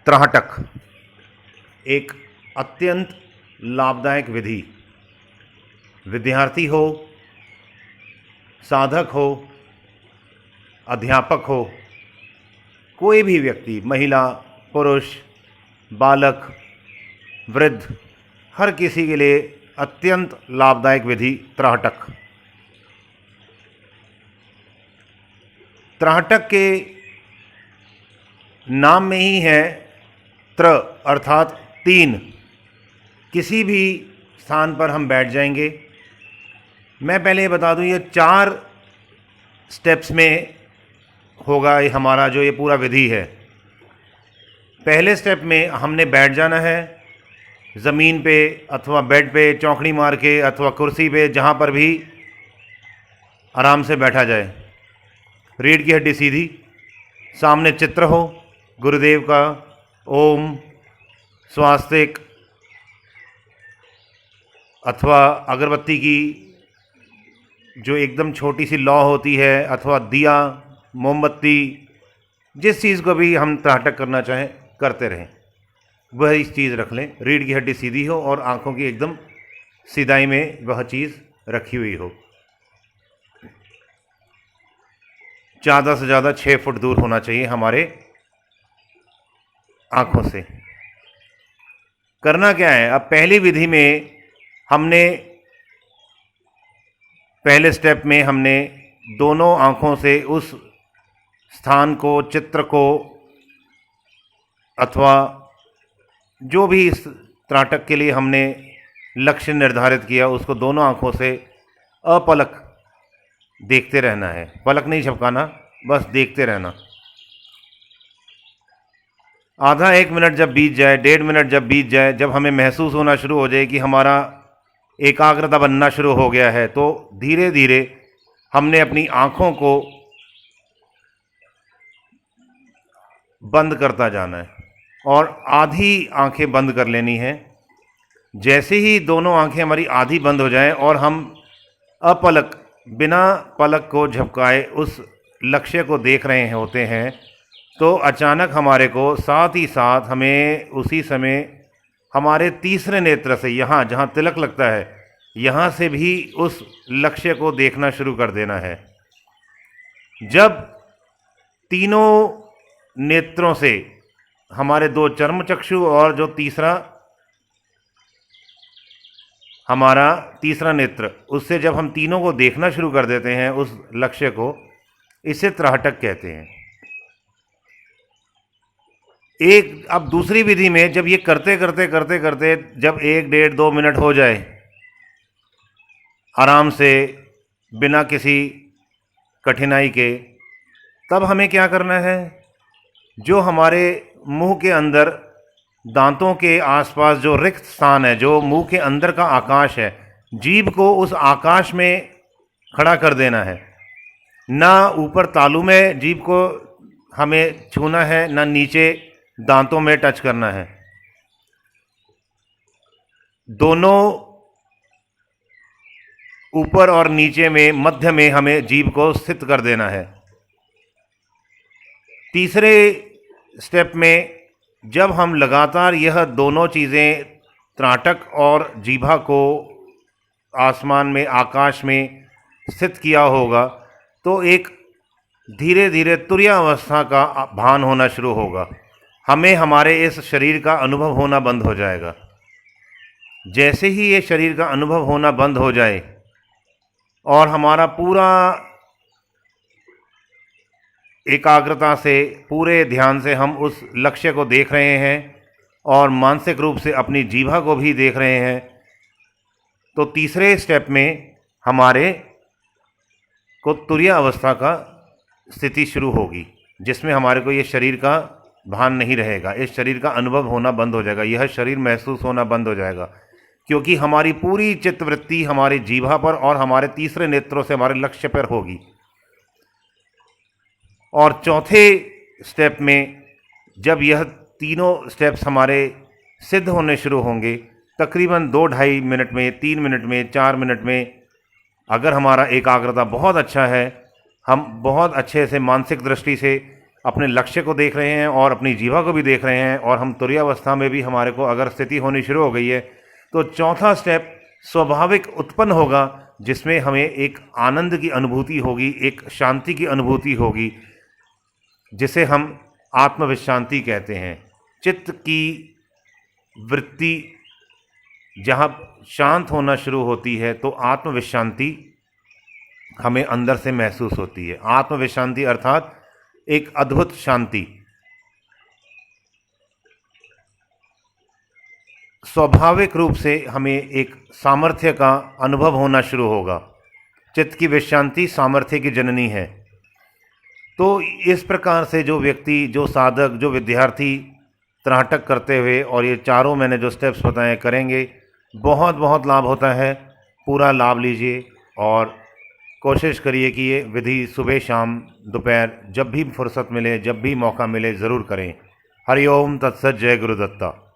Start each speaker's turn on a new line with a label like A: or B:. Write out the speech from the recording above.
A: त्राटक एक अत्यंत लाभदायक विधि, विद्यार्थी हो, साधक हो, अध्यापक हो, कोई भी व्यक्ति, महिला, पुरुष, बालक, वृद्ध, हर किसी के लिए अत्यंत लाभदायक विधि त्राटक। त्राटक के नाम में ही है त्र अर्थात 3। किसी भी स्थान पर हम बैठ जाएंगे। मैं पहले ये बता दूं, ये 4 स्टेप्स में होगा ये हमारा जो ये पूरा विधि है। पहले स्टेप में हमने बैठ जाना है ज़मीन पे अथवा बेड पे, चौकड़ी मार के अथवा कुर्सी पे, जहाँ पर भी आराम से बैठा जाए। रीढ़ की हड्डी सीधी, सामने चित्र हो गुरुदेव का, ओम, स्वास्तिक अथवा अगरबत्ती की जो एकदम छोटी सी लौ होती है, अथवा दिया, मोमबत्ती, जिस चीज़ को भी हम त्राटक करना चाहें करते रहें, वह इस चीज़ रख लें। रीढ़ की हड्डी सीधी हो और आँखों की एकदम सीधाई में वह चीज़ रखी हुई हो। ज़्यादा से ज़्यादा 6 फुट दूर होना चाहिए हमारे आँखों से। करना क्या है, अब पहली विधि में हमने, पहले स्टेप में हमने दोनों आँखों से उस स्थान को, चित्र को अथवा जो भी इस त्राटक के लिए हमने लक्ष्य निर्धारित किया, उसको दोनों आँखों से अपलक देखते रहना है। पलक नहीं झपकाना, बस देखते रहना। आधा 1 मिनट जब बीत जाए, 1.5 मिनट जब बीत जाए, जब हमें महसूस होना शुरू हो जाए कि हमारा एकाग्रता बनना शुरू हो गया है, तो धीरे धीरे हमने अपनी आँखों को बंद करता जाना है और आधी आँखें बंद कर लेनी है। जैसे ही दोनों आँखें हमारी आधी बंद हो जाएं और हम अपलक, बिना पलक को झपकाए उस लक्ष्य को देख रहे होते हैं, तो अचानक हमारे को साथ ही साथ हमें उसी समय हमारे तीसरे नेत्र से, यहाँ जहाँ तिलक लगता है, यहाँ से भी उस लक्ष्य को देखना शुरू कर देना है। जब तीनों नेत्रों से, हमारे 2 चर्मचक्षु और जो हमारा तीसरा नेत्र, उससे जब हम तीनों को देखना शुरू कर देते हैं उस लक्ष्य को, इसे त्राटक कहते हैं। अब दूसरी विधि में जब ये करते करते करते करते जब 1, 1.5, 2 मिनट हो जाए आराम से, बिना किसी कठिनाई के, तब हमें क्या करना है, जो हमारे मुंह के अंदर, दांतों के आसपास जो रिक्त स्थान है, जो मुंह के अंदर का आकाश है, जीभ को उस आकाश में खड़ा कर देना है। ना ऊपर तालू में जीभ को हमें छूना है, ना नीचे दांतों में टच करना है। दोनों ऊपर और नीचे में, मध्य में हमें जीभ को स्थित कर देना है। तीसरे स्टेप में जब हम लगातार यह दोनों चीज़ें, त्राटक और जीभा को आसमान में, आकाश में स्थित किया होगा, तो एक धीरे धीरे तुर्यावस्था का भान होना शुरू होगा। हमें हमारे इस शरीर का अनुभव होना बंद हो जाएगा। जैसे ही ये शरीर का अनुभव होना बंद हो जाए और हमारा पूरा एकाग्रता से, पूरे ध्यान से हम उस लक्ष्य को देख रहे हैं और मानसिक रूप से अपनी जीभा को भी देख रहे हैं, तो तीसरे स्टेप में हमारे को तुर्य अवस्था का स्थिति शुरू होगी, जिसमें हमारे को ये शरीर का भान नहीं रहेगा, इस शरीर का अनुभव होना बंद हो जाएगा, यह शरीर महसूस होना बंद हो जाएगा, क्योंकि हमारी पूरी चित्तवृत्ति हमारी जीभा पर और हमारे तीसरे नेत्रों से हमारे लक्ष्य पर होगी। और चौथे स्टेप में जब यह तीनों स्टेप्स हमारे सिद्ध होने शुरू होंगे, तकरीबन 2-2.5 मिनट में, 3 मिनट में, 4 मिनट में, अगर हमारा एकाग्रता बहुत अच्छा है, हम बहुत अच्छे से मानसिक दृष्टि से अपने लक्ष्य को देख रहे हैं और अपनी जीवा को भी देख रहे हैं, और हम तुरीयावस्था में भी हमारे को अगर स्थिति होनी शुरू हो गई है, तो चौथा स्टेप स्वाभाविक उत्पन्न होगा, जिसमें हमें एक आनंद की अनुभूति होगी, एक शांति की अनुभूति होगी, जिसे हम आत्मविश्रांति कहते हैं। चित्त की वृत्ति जहाँ शांत होना शुरू होती है तो आत्मविश्रांति हमें अंदर से महसूस होती है। आत्मविश्रांति अर्थात एक अद्भुत शांति। स्वाभाविक रूप से हमें एक सामर्थ्य का अनुभव होना शुरू होगा। चित्त की विश्रांति सामर्थ्य की जननी है। तो इस प्रकार से जो व्यक्ति, जो साधक, जो विद्यार्थी त्राटक करते हुए और ये चारों मैंने जो स्टेप्स बताए करेंगे, बहुत बहुत लाभ होता है। पूरा लाभ लीजिए और कोशिश करिए कि ये विधि सुबह शाम दोपहर जब भी फुर्सत मिले, जब भी मौका मिले ज़रूर करें। हरि ओम तत्सत। जय गुरुदत्ता।